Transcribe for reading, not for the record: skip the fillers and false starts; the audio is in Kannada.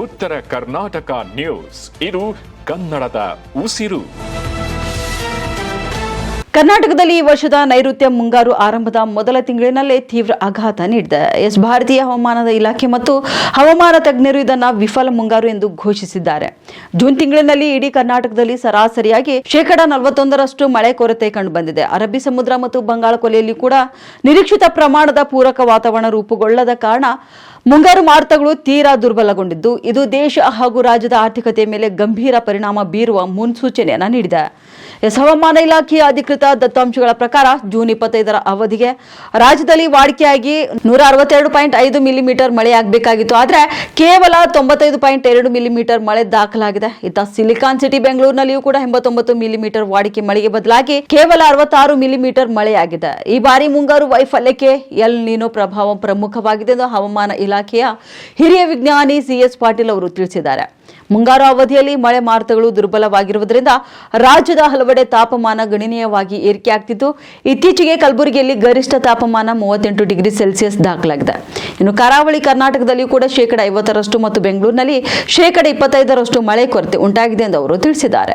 ಉತ್ತರ ಕರ್ನಾಟಕ ನ್ಯೂಸ್. ಇದು ಕನ್ನಡದ ಉಸಿರು. ಕರ್ನಾಟಕದಲ್ಲಿ ಈ ವರ್ಷದ ನೈಋತ್ಯ ಮುಂಗಾರು ಆರಂಭದ ಮೊದಲ ತಿಂಗಳಿನಲ್ಲೇ ತೀವ್ರ ಆಘಾತ ನೀಡಿದೆ. ಭಾರತೀಯ ಹವಾಮಾನದ ಇಲಾಖೆ ಮತ್ತು ಹವಾಮಾನ ತಜ್ಞರು ಇದನ್ನು ವಿಫಲ ಮುಂಗಾರು ಎಂದು ಘೋಷಿಸಿದ್ದಾರೆ. ಜೂನ್ ತಿಂಗಳಿನಲ್ಲಿ ಇಡೀ ಕರ್ನಾಟಕದಲ್ಲಿ ಸರಾಸರಿಯಾಗಿ 41% ಮಳೆ ಕೊರತೆ ಕಂಡುಬಂದಿದೆ. ಅರಬ್ಬಿ ಸಮುದ್ರ ಮತ್ತು ಬಂಗಾಳ ಕೊಲ್ಲಿಯಲ್ಲಿ ಕೂಡ ನಿರೀಕ್ಷಿತ ಪ್ರಮಾಣದ ಪೂರಕ ವಾತಾವರಣ ರೂಪುಗೊಳ್ಳದ ಕಾರಣ ಮುಂಗಾರು ಮಾರುತಗಳು ತೀರಾ ದುರ್ಬಲಗೊಂಡಿದ್ದು, ಇದು ದೇಶ ಹಾಗೂ ರಾಜ್ಯದ ಆರ್ಥಿಕತೆಯ ಮೇಲೆ ಗಂಭೀರ ಪರಿಣಾಮ ಬೀರುವ ಮುನ್ಸೂಚನೆಯನ್ನು ನೀಡಿದೆ. ಹವಾಮಾನ ಇಲಾಖೆಯ ಅಧಿಕೃತ ದತ್ತಾಂಶಗಳ ಪ್ರಕಾರ ಜೂನ್ 25ರ ಅವಧಿಗೆ ರಾಜ್ಯದಲ್ಲಿ ವಾಡಿಕೆಯಾಗಿ 162.5 ಮಿಲಿಮೀಟರ್ ಮಳೆಯಾಗಬೇಕಾಗಿತ್ತು. ಆದರೆ ಕೇವಲ 95.2 ಮಿಲಿಮೀಟರ್ ಮಳೆ ದಾಖಲಾಗಿದೆ. ಇತ್ತ ಸಿಲಿಕಾನ್ ಸಿಟಿ ಬೆಂಗಳೂರಿನಲ್ಲಿಯೂ ಕೂಡ 89 ಮಿಲಿಮೀಟರ್ ವಾಡಿಕೆ ಮಳೆಗೆ ಬದಲಾಗಿ ಕೇವಲ 66 ಮಿಲಿಮೀಟರ್ ಮಳೆಯಾಗಿದೆ. ಈ ಬಾರಿ ಮುಂಗಾರು ವೈಫಲ್ಯಕ್ಕೆ ಎಲ್ ನೀನೋ ಪ್ರಭಾವ ಪ್ರಮುಖವಾಗಿದೆ ಎಂದು ಹವಾಮಾನ ಇಲಾಖೆಯ ಹಿರಿಯ ವಿಜ್ಞಾನಿ ಸಿಎಸ್ ಪಾಟೀಲ್ ಅವರು ತಿಳಿಸಿದ್ದಾರೆ. ಮುಂಗಾರು ಅವಧಿಯಲ್ಲಿ ಮಳೆ ಮಾರುತಗಳು ದುರ್ಬಲವಾಗಿರುವುದರಿಂದ ರಾಜ್ಯದ ಹಲವೆಡೆ ತಾಪಮಾನ ಗಣನೀಯವಾಗಿ ಏರಿಕೆಯಾಗುತ್ತಿದ್ದು, ಇತ್ತೀಚೆಗೆ ಕಲಬುರಗಿಯಲ್ಲಿ ಗರಿಷ್ಠ ತಾಪಮಾನ 38 ಡಿಗ್ರಿ ಸೆಲ್ಸಿಯಸ್ ದಾಖಲಾಗಿದೆ. ಇನ್ನು ಕರಾವಳಿ ಕರ್ನಾಟಕದಲ್ಲಿಯೂ ಕೂಡ 50% ಮತ್ತು ಬೆಂಗಳೂರಿನಲ್ಲಿ 25% ಮಳೆ ಕೊರತೆ ಉಂಟಾಗಿದೆ ಎಂದು ಅವರು ತಿಳಿಸಿದ್ದಾರೆ.